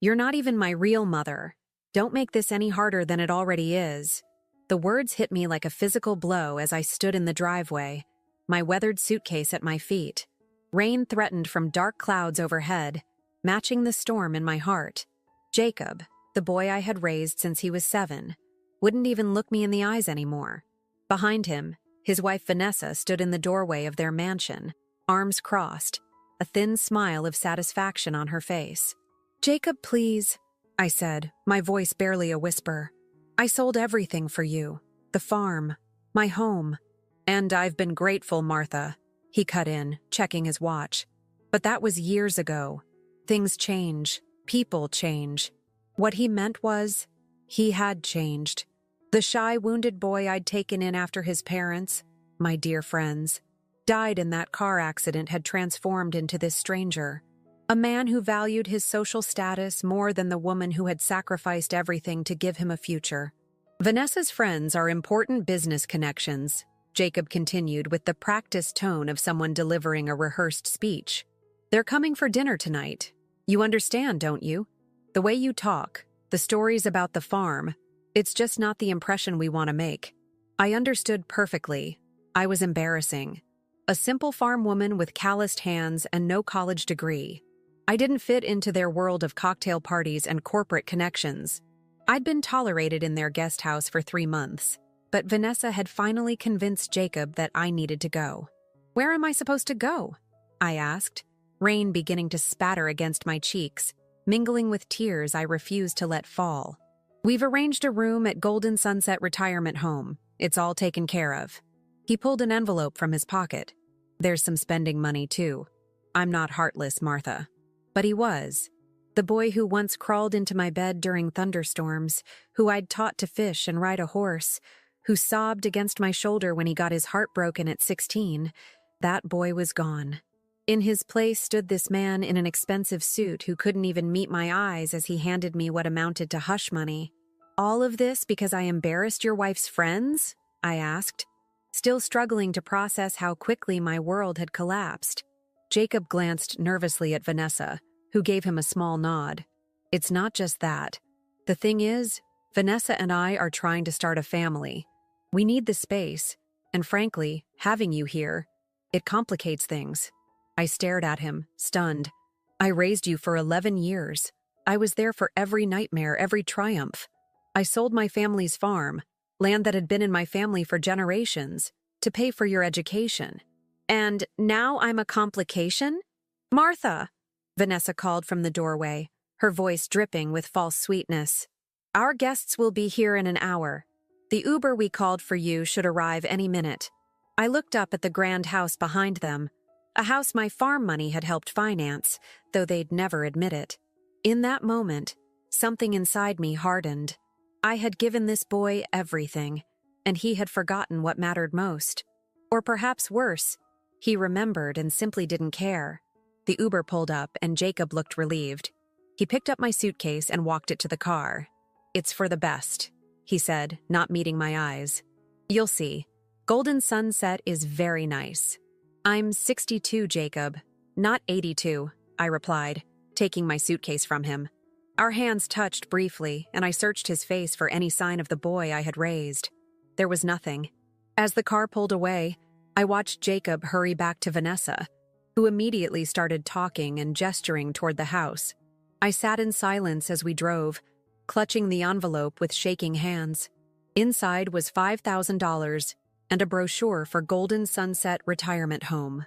You're not even my real mother. Don't make this any harder than it already is." The words hit me like a physical blow as I stood in the driveway, my weathered suitcase at my feet. Rain threatened from dark clouds overhead, matching the storm in my heart. Jacob, the boy I had raised since he was 7, wouldn't even look me in the eyes anymore. Behind him, his wife Vanessa stood in the doorway of their mansion, arms crossed, a thin smile of satisfaction on her face. "Jacob, please," I said, my voice barely a whisper. "I sold everything for you. The farm, my home." "And I've been grateful, Martha," he cut in, checking his watch. "But that was years ago. Things change. People change." What he meant was, he had changed. The shy, wounded boy I'd taken in after his parents, my dear friends, died in that car accident had transformed into this stranger. A man who valued his social status more than the woman who had sacrificed everything to give him a future. "Vanessa's friends are important business connections," Jacob continued with the practiced tone of someone delivering a rehearsed speech. "They're coming for dinner tonight. You understand, don't you? The way you talk, the stories about the farm, it's just not the impression we want to make." I understood perfectly. I was embarrassing. A simple farm woman with calloused hands and no college degree. I didn't fit into their world of cocktail parties and corporate connections. I'd been tolerated in their guest house for 3 months, but Vanessa had finally convinced Jacob that I needed to go. "Where am I supposed to go?" I asked, rain beginning to spatter against my cheeks, mingling with tears I refused to let fall. "We've arranged a room at Golden Sunset Retirement Home. It's all taken care of." He pulled an envelope from his pocket. "There's some spending money, too. I'm not heartless, Martha." But he was. The boy who once crawled into my bed during thunderstorms, who I'd taught to fish and ride a horse, who sobbed against my shoulder when he got his heart broken at 16, that boy was gone. In his place stood this man in an expensive suit who couldn't even meet my eyes as he handed me what amounted to hush money. "All of this because I embarrassed your wife's friends?" I asked, still struggling to process how quickly my world had collapsed. Jacob glanced nervously at Vanessa, who gave him a small nod. "It's not just that. The thing is, Vanessa and I are trying to start a family. We need the space, and frankly, having you here, it complicates things." I stared at him, stunned. "I raised you for 11 years. I was there for every nightmare, every triumph. I sold my family's farm, land that had been in my family for generations, to pay for your education. And now I'm a complication?" "Martha!" Vanessa called from the doorway, her voice dripping with false sweetness. "Our guests will be here in an hour. The Uber we called for you should arrive any minute." I looked up at the grand house behind them, a house my farm money had helped finance, though they'd never admit it. In that moment, something inside me hardened. I had given this boy everything, and he had forgotten what mattered most. Or perhaps worse, he remembered and simply didn't care. The Uber pulled up and Jacob looked relieved. He picked up my suitcase and walked it to the car. "It's for the best," he said, not meeting my eyes. "You'll see. Golden Sunset is very nice." "I'm 62, Jacob, not 82, I replied, taking my suitcase from him. Our hands touched briefly, and I searched his face for any sign of the boy I had raised. There was nothing. As the car pulled away, I watched Jacob hurry back to Vanessa, who immediately started talking and gesturing toward the house. I sat in silence as we drove, clutching the envelope with shaking hands. Inside was $5,000 and a brochure for Golden Sunset Retirement Home.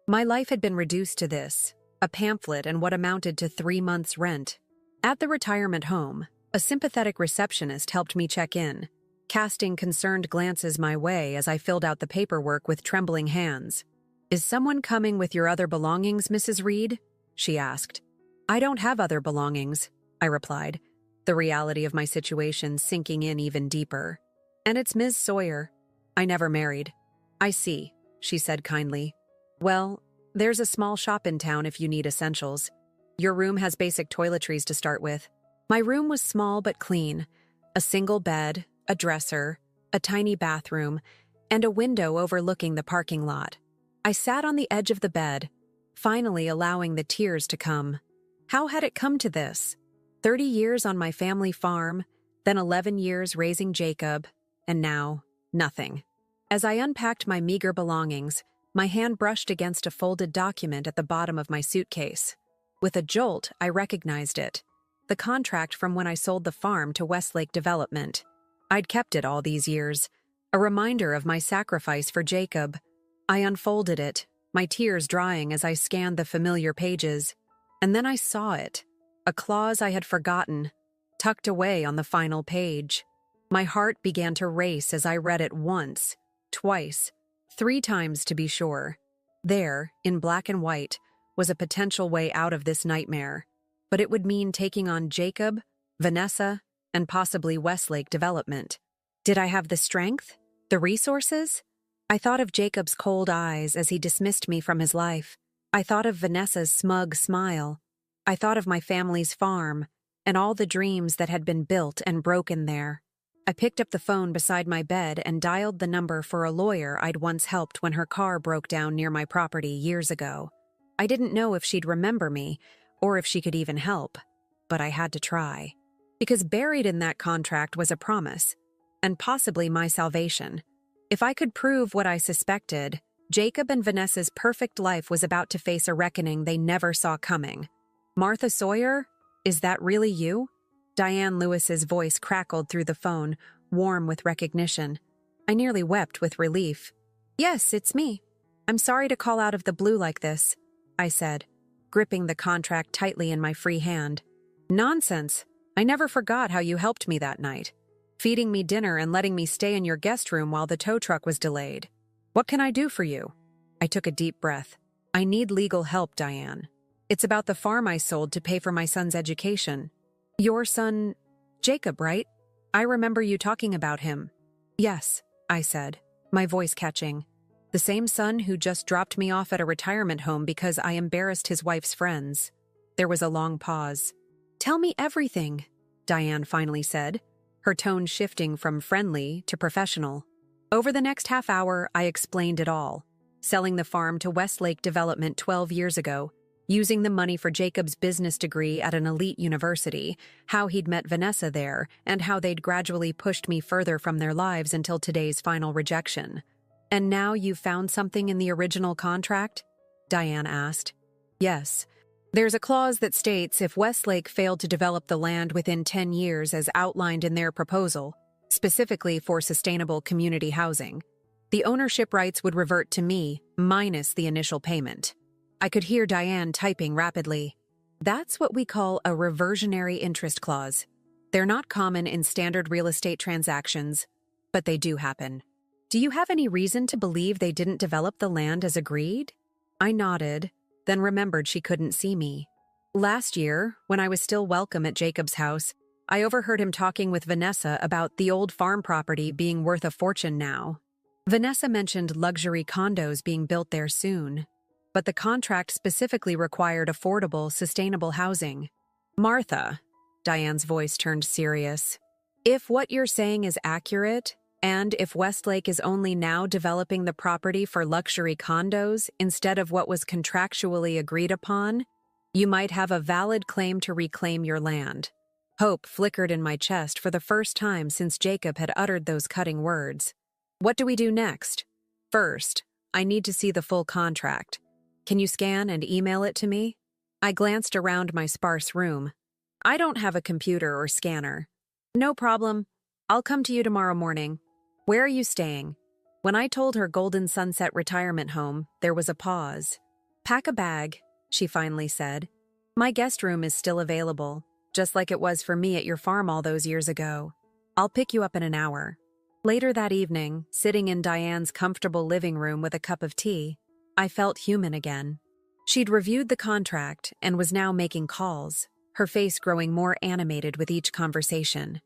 My life had been reduced to this, a pamphlet and what amounted to 3 months' rent. At the retirement home, a sympathetic receptionist helped me check in, casting concerned glances my way as I filled out the paperwork with trembling hands. "Is someone coming with your other belongings, Mrs. Reed?" she asked. "I don't have other belongings," I replied, the reality of my situation sinking in even deeper. "And it's Ms. Sawyer. I never married." "I see," she said kindly. "Well, there's a small shop in town if you need essentials. Your room has basic toiletries to start with." My room was small but clean. A single bed, a dresser, a tiny bathroom, and a window overlooking the parking lot. I sat on the edge of the bed, finally allowing the tears to come. How had it come to this? 30 years on my family farm, then 11 years raising Jacob, and now, nothing. As I unpacked my meager belongings, my hand brushed against a folded document at the bottom of my suitcase. With a jolt, I recognized it. The contract from when I sold the farm to Westlake Development. I'd kept it all these years, a reminder of my sacrifice for Jacob. I unfolded it, my tears drying as I scanned the familiar pages. And then I saw it, a clause I had forgotten, tucked away on the final page. My heart began to race as I read it once, twice, 3 times to be sure. There, in black and white, was a potential way out of this nightmare. But it would mean taking on Jacob, Vanessa, and possibly Westlake Development. Did I have the strength? The resources? I thought of Jacob's cold eyes as he dismissed me from his life. I thought of Vanessa's smug smile. I thought of my family's farm, and all the dreams that had been built and broken there. I picked up the phone beside my bed and dialed the number for a lawyer I'd once helped when her car broke down near my property years ago. I didn't know if she'd remember me, or if she could even help, but I had to try. Because buried in that contract was a promise, and possibly my salvation. If I could prove what I suspected, Jacob and Vanessa's perfect life was about to face a reckoning they never saw coming. "Martha Sawyer? Is that really you?" Diane Lewis's voice crackled through the phone, warm with recognition. I nearly wept with relief. "Yes, it's me. I'm sorry to call out of the blue like this," I said, gripping the contract tightly in my free hand. "Nonsense. I never forgot how you helped me that night, feeding me dinner and letting me stay in your guest room while the tow truck was delayed. What can I do for you?" I took a deep breath. "I need legal help, Diane. It's about the farm I sold to pay for my son's education." "Your son, Jacob, right? I remember you talking about him." "Yes," I said, my voice catching. "The same son who just dropped me off at a retirement home because I embarrassed his wife's friends." There was a long pause. "Tell me everything," Diane finally said, her tone shifting from friendly to professional. Over the next half hour, I explained it all. Selling the farm to Westlake Development 12 years ago, using the money for Jacob's business degree at an elite university, how he'd met Vanessa there, and how they'd gradually pushed me further from their lives until today's final rejection. "And now you've found something in the original contract?" Diane asked. "Yes. There's a clause that states if Westlake failed to develop the land within 10 years as outlined in their proposal, specifically for sustainable community housing, the ownership rights would revert to me, minus the initial payment." I could hear Diane typing rapidly. "That's what we call a reversionary interest clause. They're not common in standard real estate transactions, but they do happen. Do you have any reason to believe they didn't develop the land as agreed?" I nodded, then remembered she couldn't see me. Last year, when I was still welcome at Jacob's house, I overheard him talking with Vanessa about the old farm property being worth a fortune now. Vanessa mentioned luxury condos being built there soon, but the contract specifically required affordable, sustainable housing. "Martha," Diane's voice turned serious, "if what you're saying is accurate, and if Westlake is only now developing the property for luxury condos instead of what was contractually agreed upon, you might have a valid claim to reclaim your land." Hope flickered in my chest for the first time since Jacob had uttered those cutting words. "What do we do next?" "First, I need to see the full contract. Can you scan and email it to me?" I glanced around my sparse room. "I don't have a computer or scanner." "No problem. I'll come to you tomorrow morning. Where are you staying?" When I told her Golden Sunset retirement home, there was a pause. "Pack a bag," she finally said. "My guest room is still available, just like it was for me at your farm all those years ago. I'll pick you up in an hour." Later that evening, sitting in Diane's comfortable living room with a cup of tea, I felt human again. She'd reviewed the contract and was now making calls, her face growing more animated with each conversation.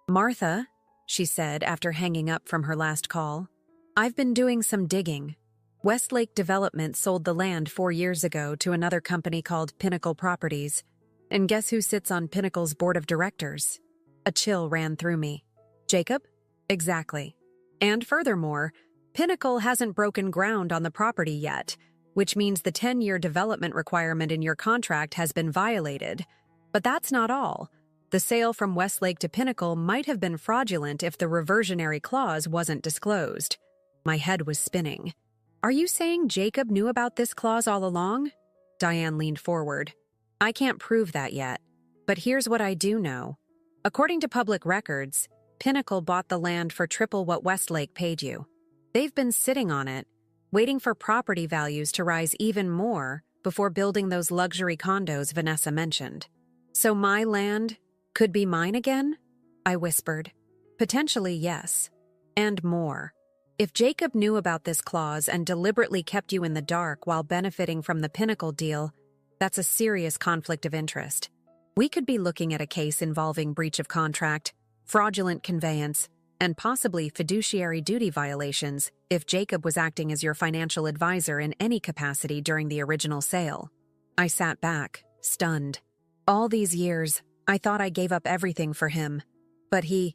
"Martha," she said after hanging up from her last call, "I've been doing some digging. Westlake Development sold the land 4 years ago to another company called Pinnacle Properties. And guess who sits on Pinnacle's board of directors?" A chill ran through me. "Jacob?" "Exactly. And furthermore, Pinnacle hasn't broken ground on the property yet, which means the 10-year development requirement in your contract has been violated. But that's not all. The sale from Westlake to Pinnacle might have been fraudulent if the reversionary clause wasn't disclosed. My head was spinning. Are you saying Jacob knew about this clause all along? Diane leaned forward. I can't prove that yet, but here's what I do know. According to public records, Pinnacle bought the land for triple what Westlake paid you. They've been sitting on it, waiting for property values to rise even more before building those luxury condos Vanessa mentioned. So my land could be mine again? I whispered. Potentially, yes. And more. If Jacob knew about this clause and deliberately kept you in the dark while benefiting from the Pinnacle deal, that's a serious conflict of interest. We could be looking at a case involving breach of contract, fraudulent conveyance, and possibly fiduciary duty violations if Jacob was acting as your financial advisor in any capacity during the original sale. I sat back, stunned. All these years, I thought I gave up everything for him, but he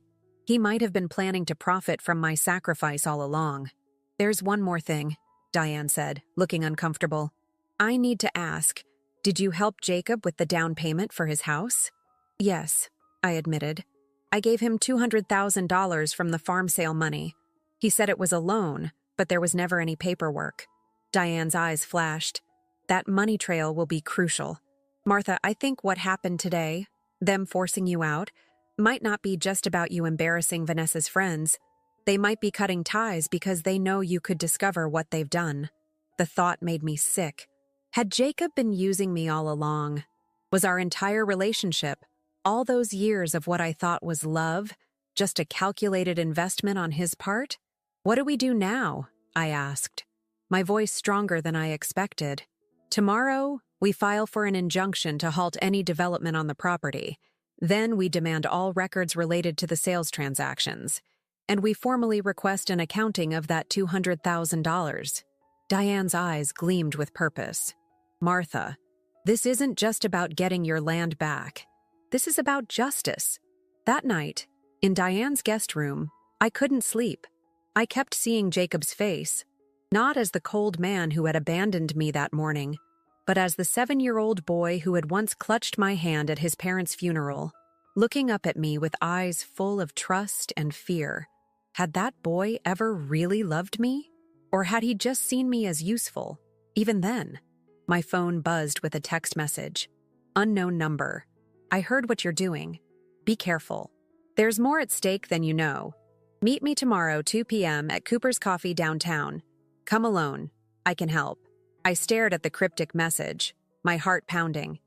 might have been planning to profit from my sacrifice all along. There's one more thing, Diane said, looking uncomfortable. I need to ask, did you help Jacob with the down payment for his house? Yes, I admitted. I gave him $200,000 from the farm sale money. He said it was a loan, but there was never any paperwork. Diane's eyes flashed. That money trail will be crucial. Martha, I think what happened today, them forcing you out, might not be just about you embarrassing Vanessa's friends. They might be cutting ties because they know you could discover what they've done. The thought made me sick. Had Jacob been using me all along? Was our entire relationship, all those years of what I thought was love, just a calculated investment on his part? What do we do now? I asked, my voice stronger than I expected. Tomorrow, we file for an injunction to halt any development on the property. Then we demand all records related to the sales transactions. And we formally request an accounting of that $200,000. Diane's eyes gleamed with purpose. Martha, this isn't just about getting your land back. This is about justice. That night, in Diane's guest room, I couldn't sleep. I kept seeing Jacob's face, not as the cold man who had abandoned me that morning, but as the 7-year-old boy who had once clutched my hand at his parents' funeral, looking up at me with eyes full of trust and fear. Had that boy ever really loved me? Or had he just seen me as useful, even then? My phone buzzed with a text message. Unknown number. I heard what you're doing. Be careful. There's more at stake than you know. Meet me tomorrow 2 p.m. at Cooper's Coffee downtown. Come alone. I can help. I stared at the cryptic message, my heart pounding.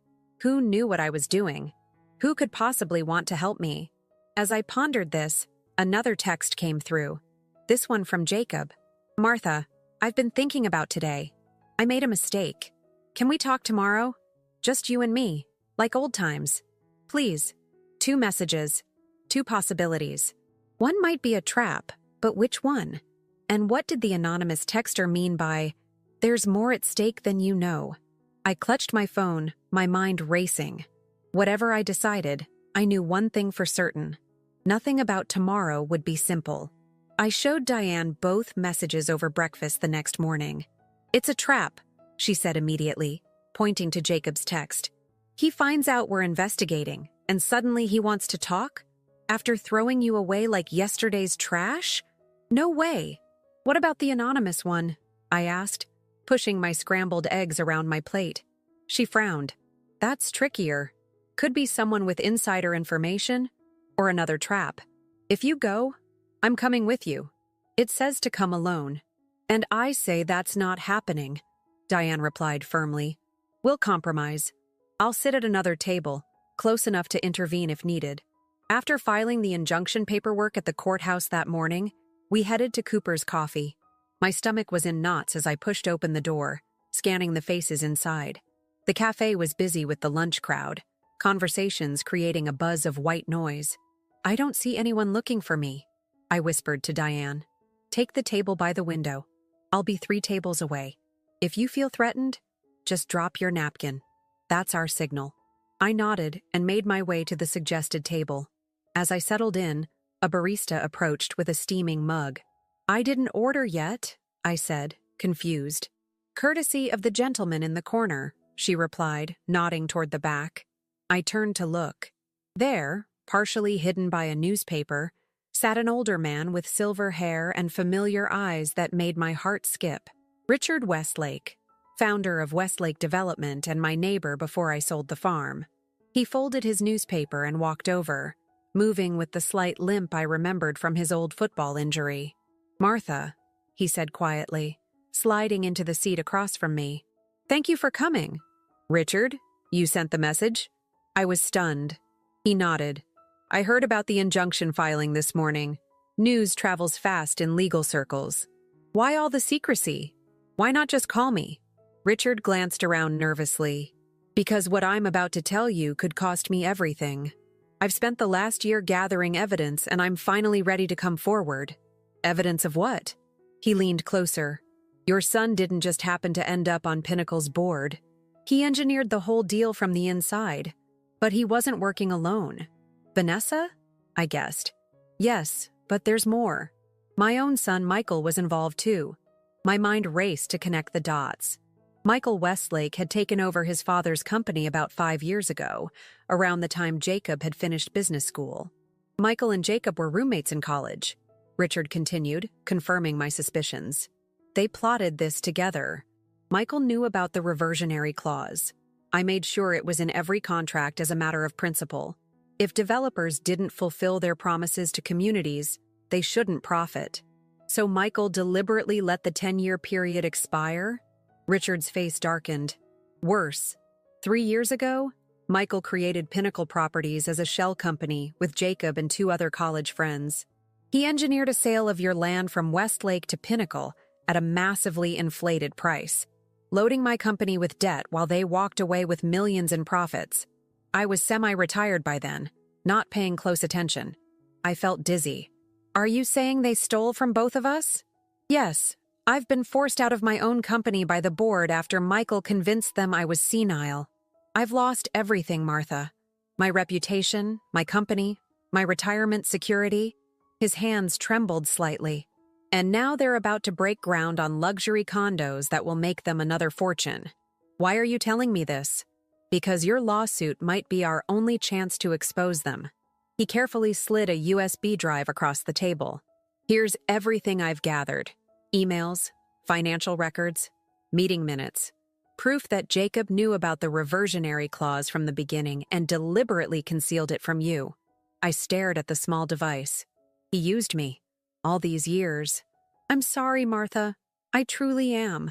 Who knew what I was doing? Who could possibly want to help me? As I pondered this, another text came through. This one from Jacob. Martha, I've been thinking about today. I made a mistake. Can we talk tomorrow? Just you and me, like old times. Please. 2 messages. 2 possibilities. One might be a trap, but which one? And what did the anonymous texter mean by, there's more at stake than you know? I clutched my phone, my mind racing. Whatever I decided, I knew one thing for certain. Nothing about tomorrow would be simple. I showed Diane both messages over breakfast the next morning. It's a trap, she said immediately, pointing to Jacob's text. He finds out we're investigating, and suddenly he wants to talk? After throwing you away like yesterday's trash? No way. What about the anonymous one? I asked, pushing my scrambled eggs around my plate. She frowned. That's trickier. Could be someone with insider information, or another trap. If you go, I'm coming with you. It says to come alone. And I say that's not happening, Diane replied firmly. We'll compromise. I'll sit at another table, close enough to intervene if needed. After filing the injunction paperwork at the courthouse that morning, we headed to Cooper's Coffee. My stomach was in knots as I pushed open the door, scanning the faces inside. The cafe was busy with the lunch crowd, conversations creating a buzz of white noise. I don't see anyone looking for me, I whispered to Diane. Take the table by the window. I'll be 3 tables away. If you feel threatened, just drop your napkin. That's our signal. I nodded and made my way to the suggested table. As I settled in, a barista approached with a steaming mug. I didn't order yet, I said, confused. Courtesy of the gentleman in the corner, she replied, nodding toward the back. I turned to look. There, partially hidden by a newspaper, sat an older man with silver hair and familiar eyes that made my heart skip. Richard Westlake, founder of Westlake Development and my neighbor before I sold the farm. He folded his newspaper and walked over, moving with the slight limp I remembered from his old football injury. "Martha," he said quietly, sliding into the seat across from me. "Thank you for coming." "Richard, you sent the message?" I was stunned. He nodded. "I heard about the injunction filing this morning. News travels fast in legal circles. Why all the secrecy? Why not just call me?" Richard glanced around nervously. "Because what I'm about to tell you could cost me everything. I've spent the last year gathering evidence and I'm finally ready to come forward." "Evidence of what?" He leaned closer. "Your son didn't just happen to end up on Pinnacle's board. He engineered the whole deal from the inside. But he wasn't working alone." "Vanessa?" I guessed. "Yes, but there's more. My own son Michael was involved too." My mind raced to connect the dots. Michael Westlake had taken over his father's company about 5 years ago, around the time Jacob had finished business school. "Michael and Jacob were roommates in college," Richard continued, confirming my suspicions. "They plotted this together. Michael knew about the reversionary clause. I made sure it was in every contract as a matter of principle. If developers didn't fulfill their promises to communities, they shouldn't profit. So Michael deliberately let the 10-year period expire?" Richard's face darkened. "Worse. 3 years ago, Michael created Pinnacle Properties as a shell company with Jacob and 2 other college friends. He engineered a sale of your land from Westlake to Pinnacle at a massively inflated price, loading my company with debt while they walked away with millions in profits. I was semi-retired by then, not paying close attention. I felt dizzy. "Are you saying they stole from both of us?" "Yes. I've been forced out of my own company by the board after Michael convinced them I was senile. I've lost everything, Martha. My reputation, my company, my retirement security." His hands trembled slightly. "And now they're about to break ground on luxury condos that will make them another fortune. Why are you telling me this?" "Because your lawsuit might be our only chance to expose them." He carefully slid a USB drive across the table. "Here's everything I've gathered. Emails, financial records, meeting minutes. Proof that Jacob knew about the reversionary clause from the beginning and deliberately concealed it from you." I stared at the small device. "He used me. All these years." "I'm sorry, Martha. I truly am."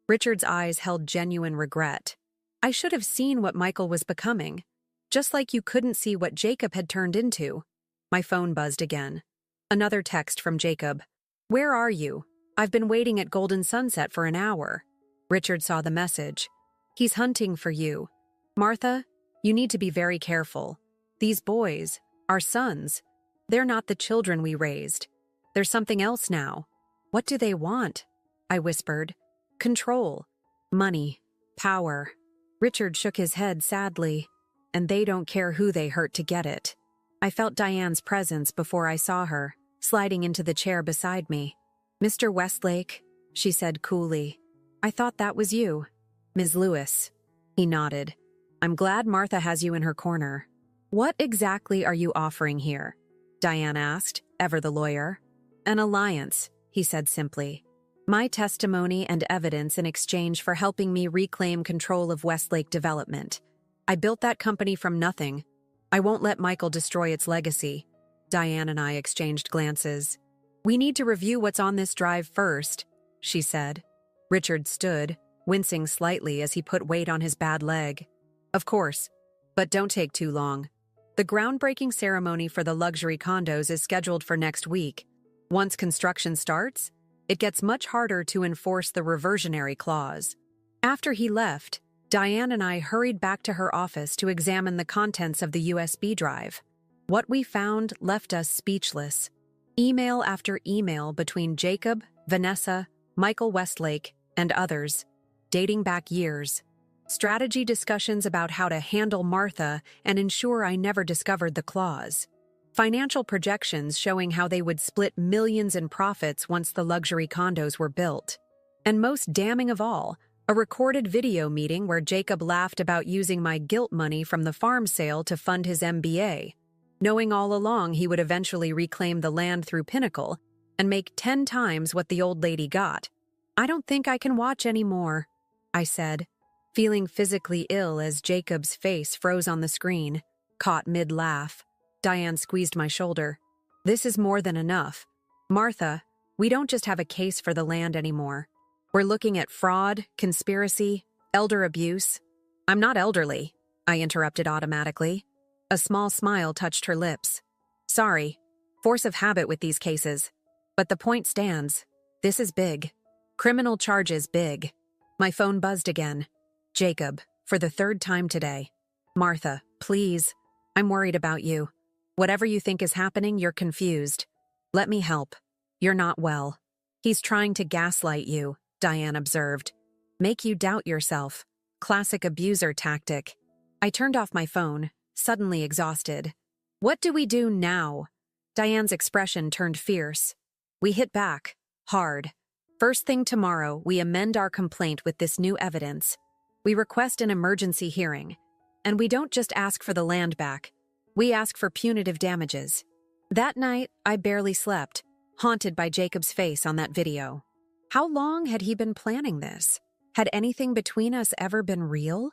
Richard's eyes held genuine regret. "I should have seen what Michael was becoming. Just like you couldn't see what Jacob had turned into." My phone buzzed again. Another text from Jacob. "Where are you? I've been waiting at Golden Sunset for an hour." Richard saw the message. "He's hunting for you. Martha, you need to be very careful. These boys, our sons, they're not the children we raised. There's something else now." "What do they want?" I whispered. "Control. Money. Power." Richard shook his head sadly. "And they don't care who they hurt to get it." I felt Diane's presence before I saw her, sliding into the chair beside me. "Mr. Westlake," she said coolly. "I thought that was you." "Ms. Lewis." He nodded. "I'm glad Martha has you in her corner." "What exactly are you offering here?" Diane asked, ever the lawyer. "An alliance," he said simply. "My testimony and evidence in exchange for helping me reclaim control of Westlake Development. I built that company from nothing. I won't let Michael destroy its legacy." Diane and I exchanged glances. "We need to review what's on this drive first," she said. Richard stood, wincing slightly as he put weight on his bad leg. "Of course, but don't take too long. The groundbreaking ceremony for the luxury condos is scheduled for next week. Once construction starts, it gets much harder to enforce the reversionary clause." After he left, Diane and I hurried back to her office to examine the contents of the USB drive. What we found left us speechless. Email after email between Jacob, Vanessa, Michael Westlake, and others, dating back years. Strategy discussions about how to handle Martha and ensure I never discovered the clause. Financial projections showing how they would split millions in profits once the luxury condos were built. And most damning of all, A recorded video meeting where Jacob laughed about using my guilt money from the farm sale to fund his MBA, knowing all along he would eventually reclaim the land through Pinnacle and make 10 times what the old lady got. I don't think I can watch anymore, I said, feeling physically ill as Jacob's face froze on the screen. Caught mid-laugh, Diane squeezed my shoulder. This is more than enough. Martha, we don't just have a case for the land anymore. We're looking at fraud, conspiracy, elder abuse. I'm not elderly, I interrupted automatically. A small smile touched her lips. Sorry, force of habit with these cases. But the point stands. This is big. Criminal charges big. My phone buzzed again. Jacob, for the 3rd time today. Martha, please. I'm worried about you. Whatever you think is happening, you're confused. Let me help. You're not well. He's trying to gaslight you, Diane observed. Make you doubt yourself. Classic abuser tactic. I turned off my phone, suddenly exhausted. What do we do now? Diane's expression turned fierce. We hit back. Hard. First thing tomorrow, we amend our complaint with this new evidence. We request an emergency hearing. And we don't just ask for the land back. We ask for punitive damages. That night, I barely slept, haunted by Jacob's face on that video. How long had he been planning this? Had anything between us ever been real?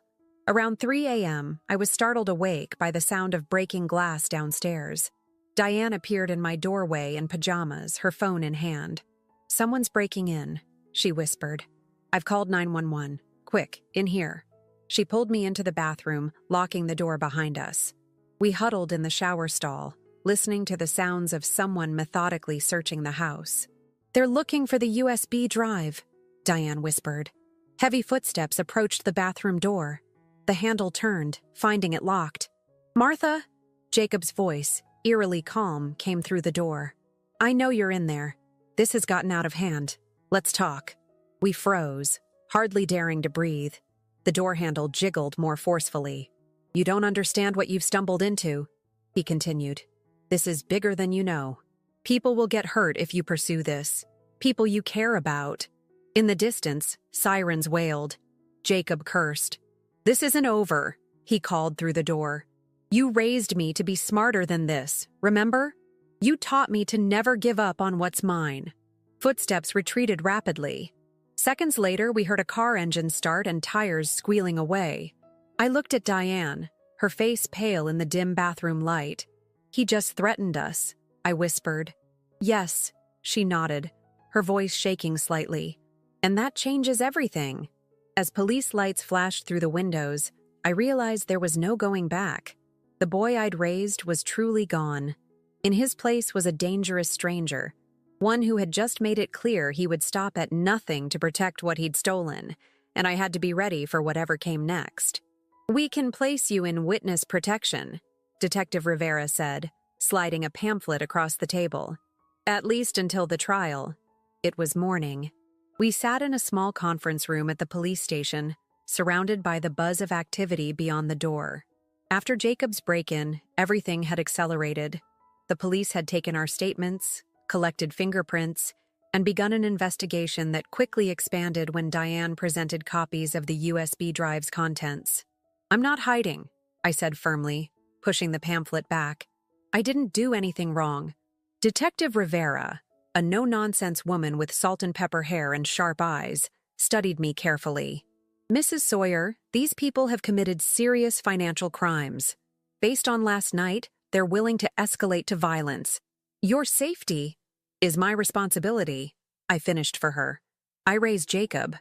Around 3 a.m., I was startled awake by the sound of breaking glass downstairs. Diane appeared in my doorway in pajamas, her phone in hand. Someone's breaking in, she whispered. I've called 911. Quick, in here. She pulled me into the bathroom, locking the door behind us. We huddled in the shower stall, listening to the sounds of someone methodically searching the house. They're looking for the USB drive, Diane whispered. Heavy footsteps approached the bathroom door. The handle turned, finding it locked. Martha? Jacob's voice, eerily calm, came through the door. I know you're in there. This has gotten out of hand. Let's talk. We froze, hardly daring to breathe. The door handle jiggled more forcefully. You don't understand what you've stumbled into, he continued. This is bigger than you know. People will get hurt if you pursue this. People you care about. In the distance, sirens wailed. Jacob cursed. This isn't over, he called through the door. You raised me to be smarter than this, remember? You taught me to never give up on what's mine. Footsteps retreated rapidly. Seconds later, we heard a car engine start and tires squealing away. I looked at Diane, her face pale in the dim bathroom light. He just threatened us, I whispered. Yes, she nodded, her voice shaking slightly. And that changes everything. As police lights flashed through the windows, I realized there was no going back. The boy I'd raised was truly gone. In his place was a dangerous stranger, one who had just made it clear he would stop at nothing to protect what he'd stolen, and I had to be ready for whatever came next. We can place you in witness protection, Detective Rivera said, sliding a pamphlet across the table. At least until the trial. It was morning. We sat in a small conference room at the police station, surrounded by the buzz of activity beyond the door. After Jacob's break-in, everything had accelerated. The police had taken our statements, collected fingerprints, and begun an investigation that quickly expanded when Diane presented copies of the USB drive's contents. I'm not hiding, I said firmly, pushing the pamphlet back. I didn't do anything wrong. Detective Rivera, a no-nonsense woman with salt and pepper hair and sharp eyes, studied me carefully. Mrs. Sawyer, these people have committed serious financial crimes. Based on last night, they're willing to escalate to violence. Your safety is my responsibility, I finished for her. I raised Jacob.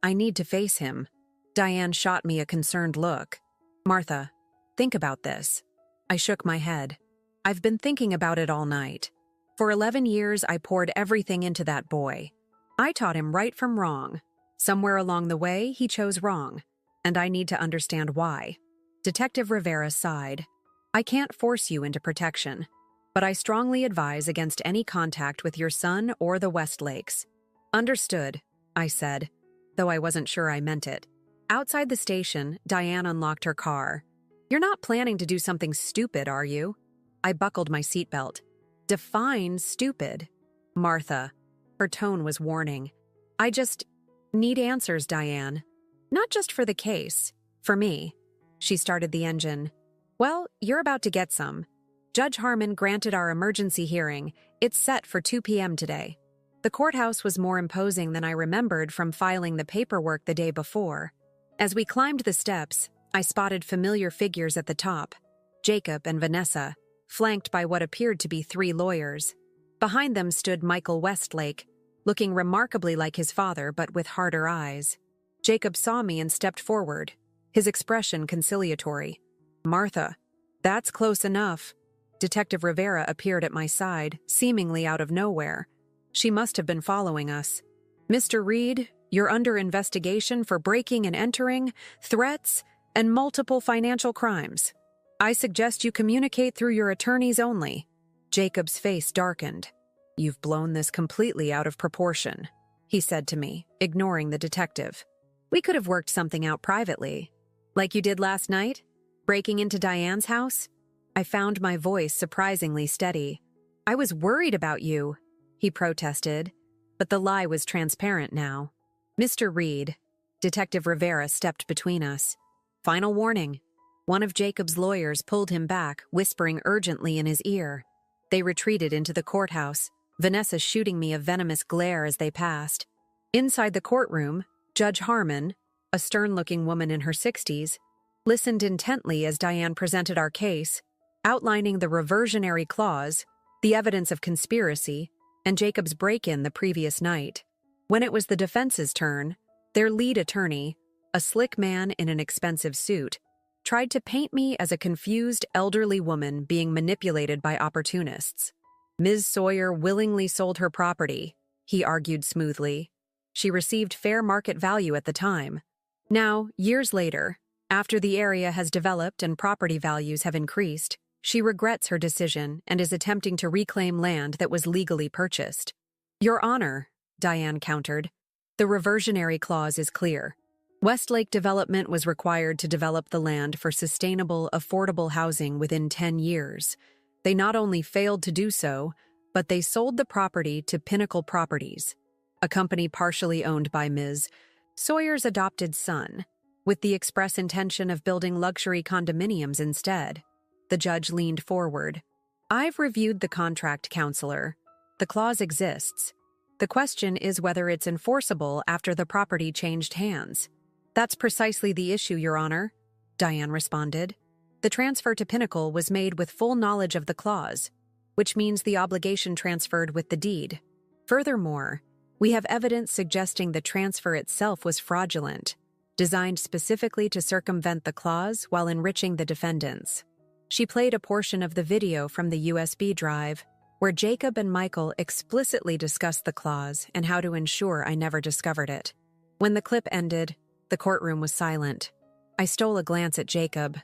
I need to face him. Diane shot me a concerned look. Martha, think about this. I shook my head. I've been thinking about it all night. For 11 years, I poured everything into that boy. I taught him right from wrong. Somewhere along the way, he chose wrong, and I need to understand why. Detective Rivera sighed. I can't force you into protection, but I strongly advise against any contact with your son or the Westlakes. Understood, I said, though I wasn't sure I meant it. Outside the station, Diane unlocked her car. You're not planning to do something stupid, are you? I buckled my seatbelt. Define stupid. Martha. Her tone was warning. I just need answers, Diane. Not just for the case. For me. She started the engine. Well, you're about to get some. Judge Harmon granted our emergency hearing. It's set for 2 p.m. today. The courthouse was more imposing than I remembered from filing the paperwork the day before. As we climbed the steps, I spotted familiar figures at the top, Jacob and Vanessa, flanked by what appeared to be 3 lawyers. Behind them stood Michael Westlake, looking remarkably like his father but with harder eyes. Jacob saw me and stepped forward, his expression conciliatory. "Martha, that's close enough." Detective Rivera appeared at my side, seemingly out of nowhere. She must have been following us. "Mr. Reed, you're under investigation for breaking and entering, threats, and multiple financial crimes. I suggest you communicate through your attorneys only." Jacob's face darkened. "You've blown this completely out of proportion," he said to me, ignoring the detective. "We could have worked something out privately. Like you did last night? Breaking into Diane's house?" I found my voice surprisingly steady. "I was worried about you," he protested, but the lie was transparent now. "Mr. Reed," Detective Rivera stepped between us. "Final warning." One of Jacob's lawyers pulled him back, whispering urgently in his ear. They retreated into the courthouse, Vanessa shooting me a venomous glare as they passed. Inside the courtroom, Judge Harmon, a stern-looking woman in her 60s, listened intently as Diane presented our case, outlining the reversionary clause, the evidence of conspiracy, and Jacob's break-in the previous night. When it was the defense's turn, their lead attorney, a slick man in an expensive suit, tried to paint me as a confused elderly woman being manipulated by opportunists. "Ms. Sawyer willingly sold her property," he argued smoothly. "She received fair market value at the time. Now, years later, after the area has developed and property values have increased, she regrets her decision and is attempting to reclaim land that was legally purchased." "Your Honor," Diane countered, "the reversionary clause is clear. Westlake Development was required to develop the land for sustainable, affordable housing within 10 years. They not only failed to do so, but they sold the property to Pinnacle Properties, a company partially owned by Ms. Sawyer's adopted son, with the express intention of building luxury condominiums instead." The judge leaned forward. "I've reviewed the contract, counselor. The clause exists. The question is whether it's enforceable after the property changed hands." "That's precisely the issue, Your Honor," Diane responded. "The transfer to Pinnacle was made with full knowledge of the clause, which means the obligation transferred with the deed. Furthermore, we have evidence suggesting the transfer itself was fraudulent, designed specifically to circumvent the clause while enriching the defendants." She played a portion of the video from the USB drive, where Jacob and Michael explicitly discussed the clause and how to ensure I never discovered it. When the clip ended, the courtroom was silent. I stole a glance at Jacob.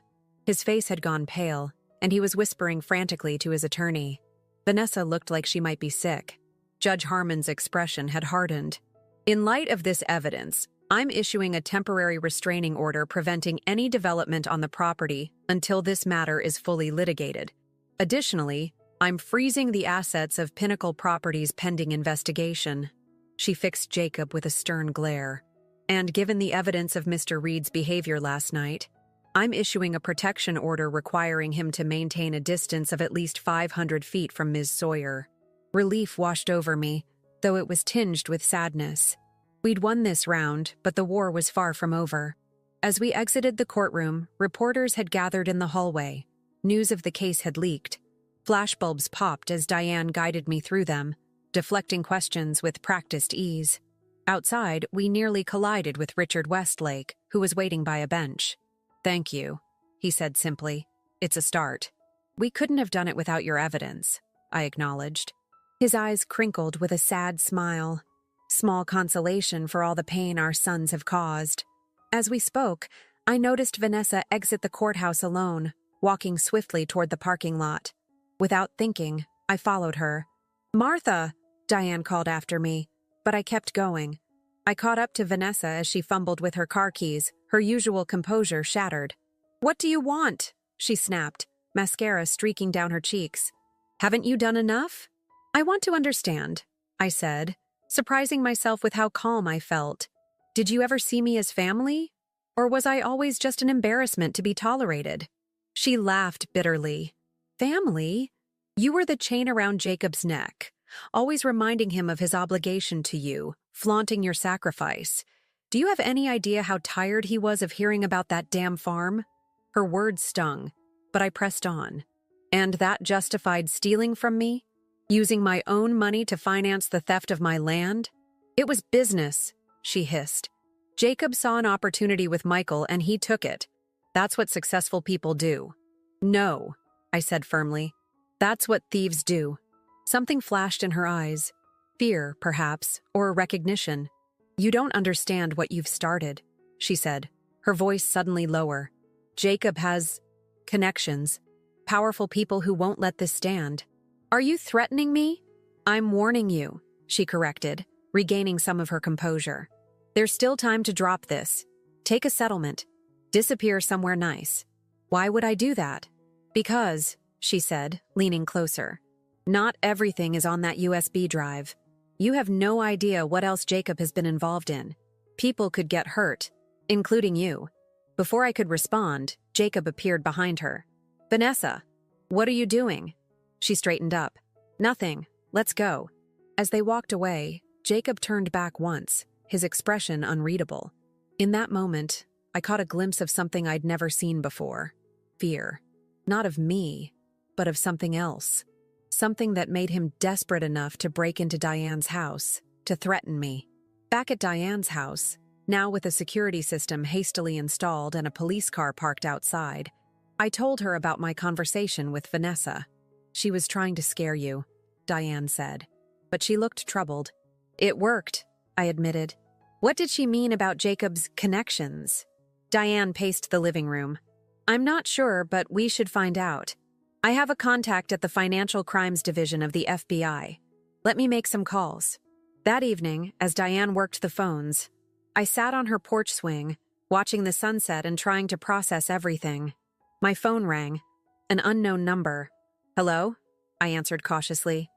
His face had gone pale, and he was whispering frantically to his attorney. Vanessa looked like she might be sick. Judge Harmon's expression had hardened. "In light of this evidence, I'm issuing a temporary restraining order preventing any development on the property until this matter is fully litigated. Additionally, I'm freezing the assets of Pinnacle Properties pending investigation." She fixed Jacob with a stern glare. "And given the evidence of Mr. Reed's behavior last night, I'm issuing a protection order requiring him to maintain a distance of at least 500 feet from Ms. Sawyer." Relief washed over me, though it was tinged with sadness. We'd won this round, but the war was far from over. As we exited the courtroom, reporters had gathered in the hallway. News of the case had leaked. Flashbulbs popped as Diane guided me through them, deflecting questions with practiced ease. Outside, we nearly collided with Richard Westlake, who was waiting by a bench. "Thank you," he said simply. "It's a start." "We couldn't have done it without your evidence," I acknowledged. His eyes crinkled with a sad smile. Small consolation for all the pain our sons have caused. As we spoke, I noticed Vanessa exit the courthouse alone, walking swiftly toward the parking lot. Without thinking, I followed her. "Martha!" Diane called after me, but I kept going. I caught up to Vanessa as she fumbled with her car keys, her usual composure shattered. "What do you want?" she snapped, mascara streaking down her cheeks. "Haven't you done enough?" "I want to understand," I said, surprising myself with how calm I felt. "Did you ever see me as family, Or was I always just an embarrassment to be tolerated? She laughed bitterly. Family? You were the chain around Jacob's neck, always reminding him of his obligation to you, flaunting your sacrifice. Do you have any idea how tired he was of hearing about that damn farm? Her words stung, but I pressed on. And that justified stealing from me? Using my own money to finance the theft of my land? It was business, she hissed. Jacob saw an opportunity with Michael and he took it. That's what successful people do. No, I said firmly. That's what thieves do. Something flashed in her eyes. Fear, perhaps, or recognition. You don't understand what you've started, she said, her voice suddenly lower. Jacob has connections, powerful people who won't let this stand. Are you threatening me? I'm warning you, she corrected, regaining some of her composure. There's still time to drop this. Take a settlement. Disappear somewhere nice. Why would I do that? Because, she said, leaning closer. Not everything is on that USB drive. You have no idea what else Jacob has been involved in. People could get hurt, including you. Before I could respond, Jacob appeared behind her. Vanessa, what are you doing? She straightened up. Nothing. Let's go. As they walked away, Jacob turned back once, his expression unreadable. In that moment, I caught a glimpse of something I'd never seen before. Fear. Not of me, but of something else. Something that made him desperate enough to break into Diane's house, to threaten me. Back at Diane's house, now with a security system hastily installed and a police car parked outside, I told her about my conversation with Vanessa. She was trying to scare you, Diane said. But she looked troubled. It worked, I admitted. What did she mean about Jacob's connections? Diane paced the living room. I'm not sure, but we should find out. I have a contact at the Financial Crimes Division of the FBI. Let me make some calls. That evening, as Diane worked the phones, I sat on her porch swing, watching the sunset and trying to process everything. My phone rang. An unknown number. Hello? I answered cautiously.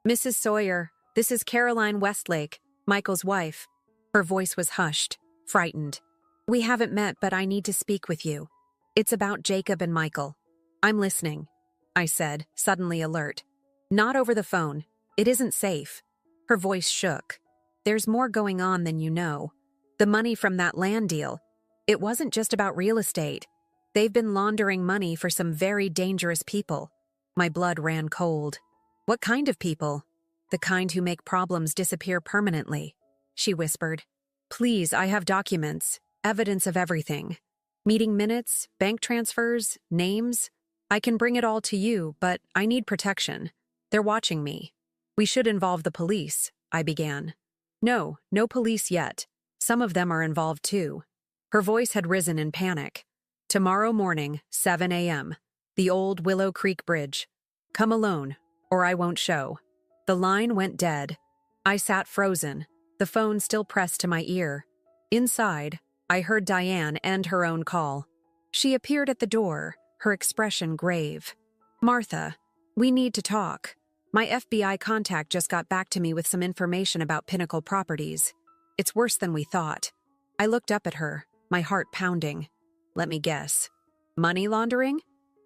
Mrs. Sawyer, this is Caroline Westlake, Michael's wife. Her voice was hushed, frightened. We haven't met, but I need to speak with you. It's about Jacob and Michael. I'm listening, I said, suddenly alert. Not over the phone. It isn't safe. Her voice shook. There's more going on than you know. The money from that land deal. It wasn't just about real estate. They've been laundering money for some very dangerous people. My blood ran cold. What kind of people? The kind who make problems disappear permanently, she whispered. Please, I have documents, evidence of everything. Meeting minutes, bank transfers, names. I can bring it all to you, but I need protection. They're watching me. We should involve the police, I began. No police yet. Some of them are involved too. Her voice had risen in panic. Tomorrow morning, 7 a.m. The old Willow Creek Bridge. Come alone, or I won't show. The line went dead. I sat frozen, the phone still pressed to my ear. Inside, I heard Diane end her own call. She appeared at the door, her expression grave. Martha, we need to talk. My FBI contact just got back to me with some information about Pinnacle Properties. It's worse than we thought. I looked up at her, my heart pounding. Let me guess. Money laundering?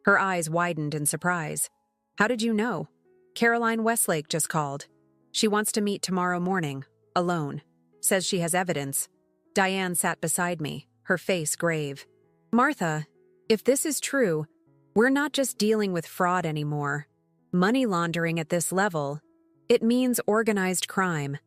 Her eyes widened in surprise. How did you know? Caroline Westlake just called. She wants to meet tomorrow morning, alone. Says she has evidence. Diane sat beside me, her face grave. Martha, if this is true, we're not just dealing with fraud anymore. Money laundering at this level, it means organized crime.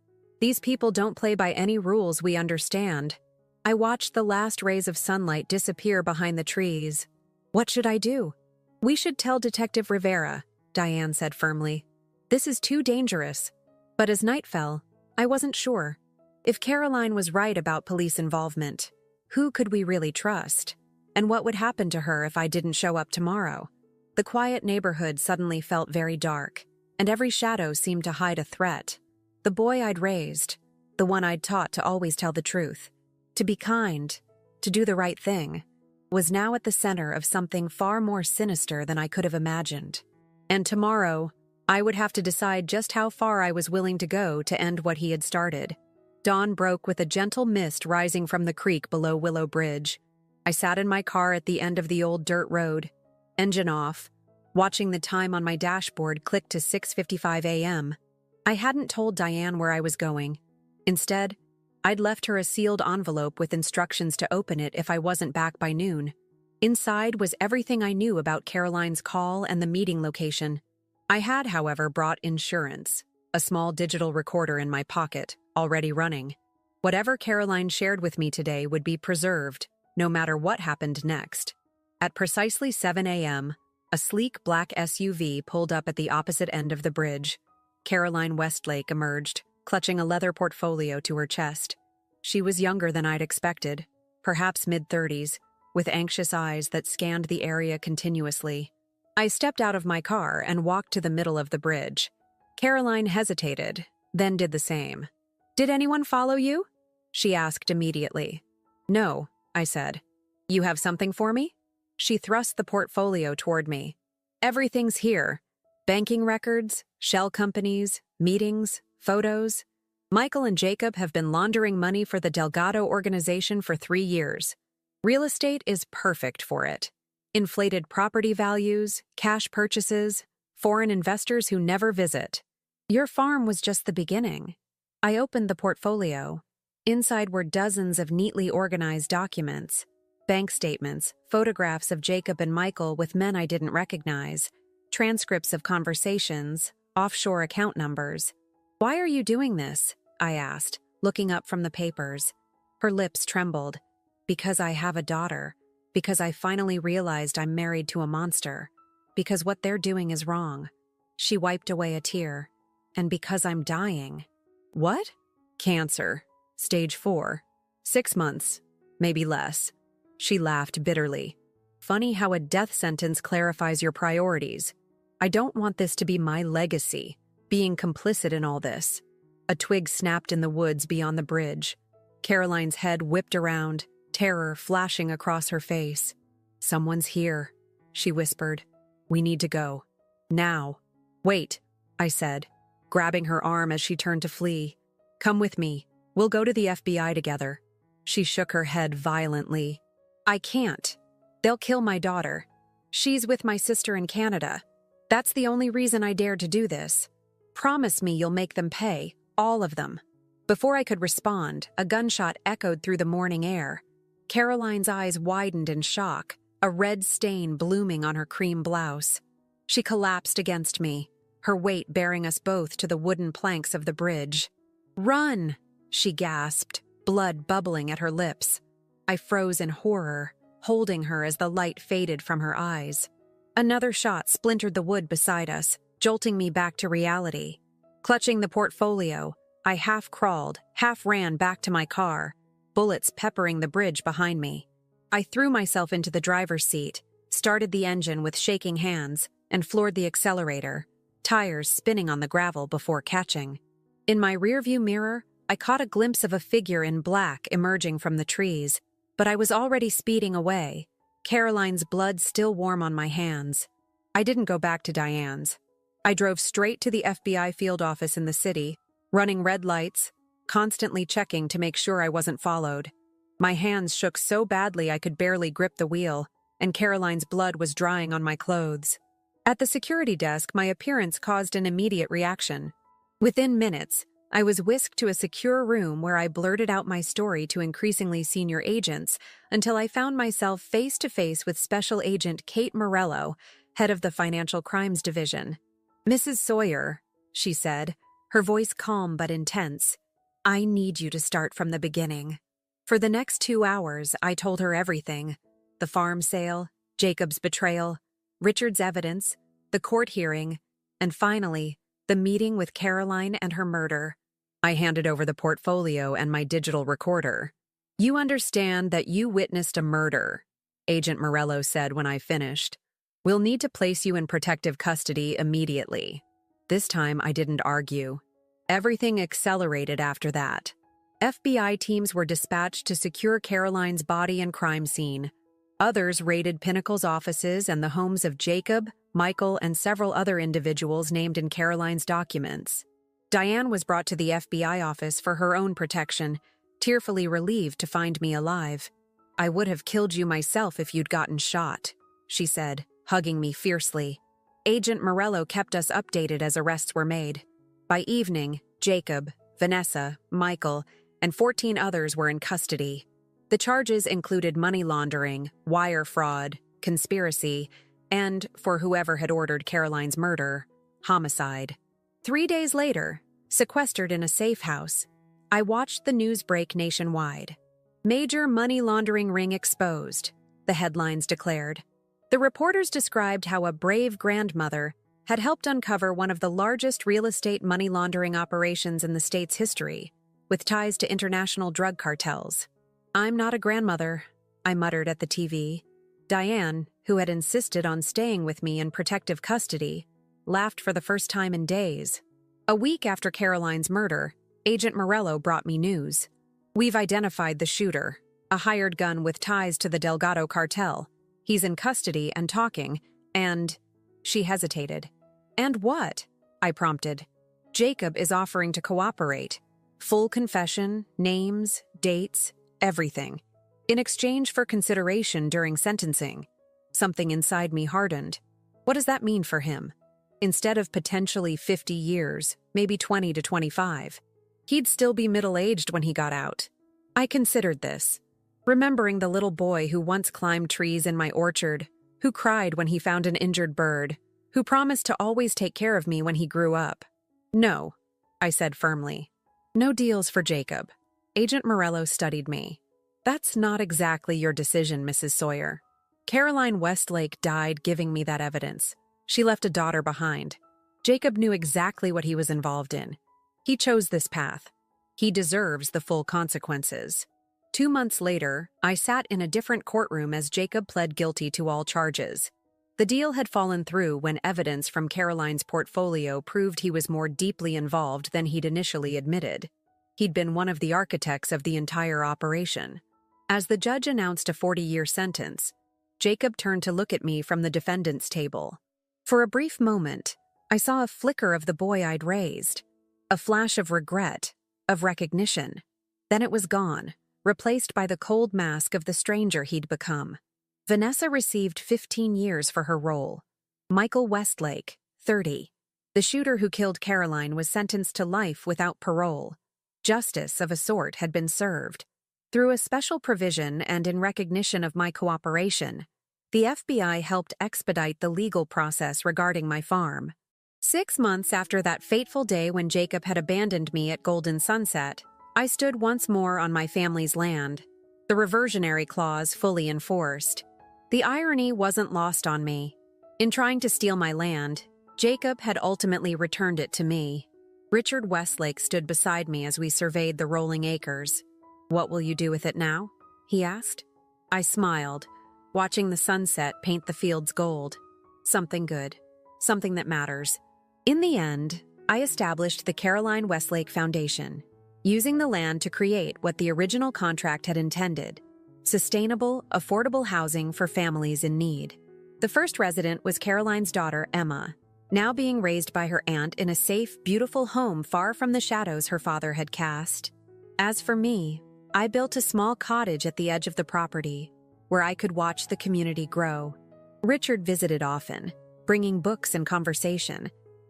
These people don't play by any rules we understand. I watched the last rays of sunlight disappear behind the trees. What should I do? We should tell Detective Rivera, Diane said firmly. This is too dangerous. But as night fell, I wasn't sure. If Caroline was right about police involvement, who could we really trust? And what would happen to her if I didn't show up tomorrow? The quiet neighborhood suddenly felt very dark, and every shadow seemed to hide a threat. The boy I'd raised, the one I'd taught to always tell the truth, to be kind, to do the right thing, was now at the center of something far more sinister than I could have imagined. And tomorrow, I would have to decide just how far I was willing to go to end what he had started. Dawn broke with a gentle mist rising from the creek below Willow Bridge. I sat in my car at the end of the old dirt road, engine off, watching the time on my dashboard click to 6:55 a.m. I hadn't told Diane where I was going. Instead, I'd left her a sealed envelope with instructions to open it if I wasn't back by noon. Inside was everything I knew about Caroline's call and the meeting location. I had, however, brought insurance, a small digital recorder in my pocket, already running. Whatever Caroline shared with me today would be preserved, no matter what happened next. At precisely 7 a.m., a sleek black SUV pulled up at the opposite end of the bridge. Caroline Westlake emerged, clutching a leather portfolio to her chest. She was younger than I'd expected, perhaps mid-30s, with anxious eyes that scanned the area continuously. I stepped out of my car and walked to the middle of the bridge. Caroline hesitated, then did the same. "Did anyone follow you?" she asked immediately. "No," I said. "You have something for me?" She thrust the portfolio toward me. "Everything's here. Banking records, shell companies, meetings, photos. Michael and Jacob have been laundering money for the Delgado organization for 3 years. Real estate is perfect for it. Inflated property values, cash purchases, foreign investors who never visit. Your farm was just the beginning." I opened the portfolio. Inside were dozens of neatly organized documents, bank statements, photographs of Jacob and Michael with men I didn't recognize, transcripts of conversations, offshore account numbers. "Why are you doing this?" I asked, looking up from the papers. Her lips trembled. "Because I have a daughter. Because I finally realized I'm married to a monster. Because what they're doing is wrong." She wiped away a tear. "And because I'm dying." "What?" "Cancer. Stage 4. 6 months. Maybe less." She laughed bitterly. "Funny how a death sentence clarifies your priorities. I don't want this to be my legacy, being complicit in all this." A twig snapped in the woods beyond the bridge. Caroline's head whipped around, terror flashing across her face. "Someone's here," she whispered. "We need to go. Now." "Wait," I said, grabbing her arm as she turned to flee. "Come with me. We'll go to the FBI together." She shook her head violently. "I can't. They'll kill my daughter. She's with my sister in Canada. That's the only reason I dared to do this. Promise me you'll make them pay, all of them." Before I could respond, a gunshot echoed through the morning air. Caroline's eyes widened in shock, a red stain blooming on her cream blouse. She collapsed against me, her weight bearing us both to the wooden planks of the bridge. "Run!" she gasped, blood bubbling at her lips. I froze in horror, holding her as the light faded from her eyes. Another shot splintered the wood beside us, jolting me back to reality. Clutching the portfolio, I half crawled, half ran back to my car, bullets peppering the bridge behind me. I threw myself into the driver's seat, started the engine with shaking hands, and floored the accelerator, tires spinning on the gravel before catching. In my rearview mirror, I caught a glimpse of a figure in black emerging from the trees, but I was already speeding away, Caroline's blood still warm on my hands. I didn't go back to Diane's. I drove straight to the FBI field office in the city, running red lights, constantly checking to make sure I wasn't followed. My hands shook so badly I could barely grip the wheel, and Caroline's blood was drying on my clothes. At the security desk, my appearance caused an immediate reaction. Within minutes, I was whisked to a secure room where I blurted out my story to increasingly senior agents until I found myself face to face with Special Agent Kate Morello, head of the Financial Crimes Division. "Mrs. Sawyer," she said, her voice calm but intense, "I need you to start from the beginning." For the next 2 hours, I told her everything: the farm sale, Jacob's betrayal, Richard's evidence, the court hearing, and finally, the meeting with Caroline and her murder. I handed over the portfolio and my digital recorder. "You understand that you witnessed a murder," Agent Morello said when I finished. "We'll need to place you in protective custody immediately." This time I didn't argue. Everything accelerated after that. FBI teams were dispatched to secure Caroline's body and crime scene. Others raided Pinnacle's offices and the homes of Jacob, Michael, and several other individuals named in Caroline's documents. Diane was brought to the FBI office for her own protection, tearfully relieved to find me alive. I would have killed you myself if you'd gotten shot, she said, hugging me fiercely. Agent Morello kept us updated as arrests were made. By evening, Jacob, Vanessa, Michael, and 14 others were in custody. The charges included money laundering, wire fraud, conspiracy, and, for whoever had ordered Caroline's murder, homicide. 3 days later, sequestered in a safe house, I watched the news break nationwide. Major money laundering ring exposed, the headlines declared. The reporters described how a brave grandmother had helped uncover one of the largest real estate money laundering operations in the state's history, with ties to international drug cartels. "I'm not a grandmother," I muttered at the TV. Diane, who had insisted on staying with me in protective custody, laughed for the first time in days. A week after Caroline's murder, Agent Morello brought me news. "We've identified the shooter, a hired gun with ties to the Delgado cartel. He's in custody and talking, and—" She hesitated. "And what?" I prompted. "Jacob is offering to cooperate. Full confession, names, dates, everything. In exchange for consideration during sentencing." Something inside me hardened. What does that mean for him? Instead of potentially 50 years, maybe 20 to 25. He'd still be middle-aged when he got out. I considered this, remembering the little boy who once climbed trees in my orchard, who cried when he found an injured bird, who promised to always take care of me when he grew up. "No," I said firmly. "No deals for Jacob." Agent Morello studied me. "That's not exactly your decision, Mrs. Sawyer. Caroline Westlake died giving me that evidence. She left a daughter behind. Jacob knew exactly what he was involved in. He chose this path. He deserves the full consequences." 2 months later, I sat in a different courtroom as Jacob pled guilty to all charges. The deal had fallen through when evidence from Caroline's portfolio proved he was more deeply involved than he'd initially admitted. He'd been one of the architects of the entire operation. As the judge announced a 40-year sentence, Jacob turned to look at me from the defendant's table. For a brief moment, I saw a flicker of the boy I'd raised, a flash of regret, of recognition. Then it was gone, replaced by the cold mask of the stranger he'd become. Vanessa received 15 years for her role. Michael Westlake, 30. The shooter who killed Caroline was sentenced to life without parole. Justice of a sort had been served. Through a special provision and in recognition of my cooperation, the FBI helped expedite the legal process regarding my farm. 6 months after that fateful day when Jacob had abandoned me at Golden Sunset, I stood once more on my family's land, the reversionary clause fully enforced. The irony wasn't lost on me. In trying to steal my land, Jacob had ultimately returned it to me. Richard Westlake stood beside me as we surveyed the rolling acres. "What will you do with it now?" he asked. I smiled, watching the sunset paint the fields gold. Something good. Something that matters. In the end, I established the Caroline Westlake Foundation, using the land to create what the original contract had intended: sustainable, affordable housing for families in need. The first resident was Caroline's daughter, Emma, now being raised by her aunt in a safe, beautiful home far from the shadows her father had cast. As for me, I built a small cottage at the edge of the property, where I could watch the community grow. Richard visited often, bringing books and conversation,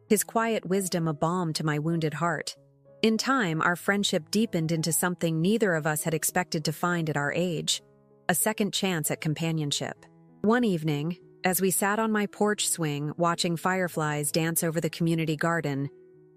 his quiet wisdom a balm to my wounded heart. In time, our friendship deepened into something neither of us had expected to find at our age: a second chance at companionship. One evening, as we sat on my porch swing watching fireflies dance over the community garden,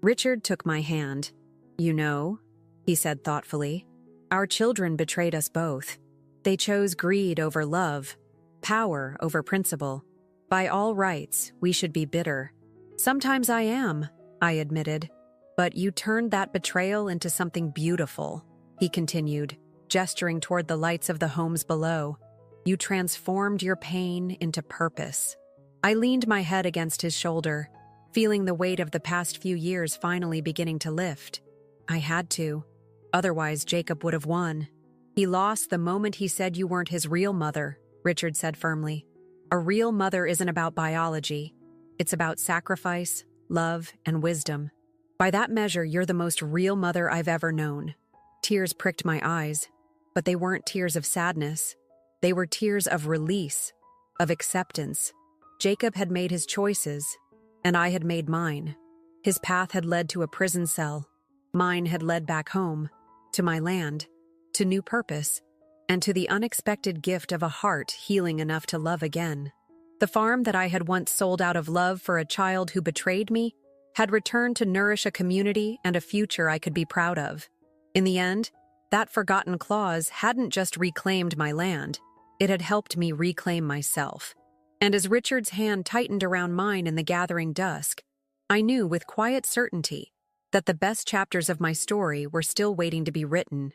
Richard took my hand. "You know," he said thoughtfully, "our children betrayed us both. They chose greed over love, power over principle. By all rights, we should be bitter." "Sometimes I am," I admitted. "But you turned that betrayal into something beautiful," he continued, gesturing toward the lights of the homes below. "You transformed your pain into purpose." I leaned my head against his shoulder, feeling the weight of the past few years finally beginning to lift. I had to. Otherwise, Jacob would have won. "He lost the moment he said you weren't his real mother," Richard said firmly. "A real mother isn't about biology. It's about sacrifice, love, and wisdom. By that measure, you're the most real mother I've ever known." Tears pricked my eyes, but they weren't tears of sadness. They were tears of release, of acceptance. Jacob had made his choices, and I had made mine. His path had led to a prison cell. Mine had led back home, to my land, to new purpose, and to the unexpected gift of a heart healing enough to love again. The farm that I had once sold out of love for a child who betrayed me had returned to nourish a community and a future I could be proud of. In the end, that forgotten clause hadn't just reclaimed my land, it had helped me reclaim myself. And as Richard's hand tightened around mine in the gathering dusk, I knew with quiet certainty that the best chapters of my story were still waiting to be written.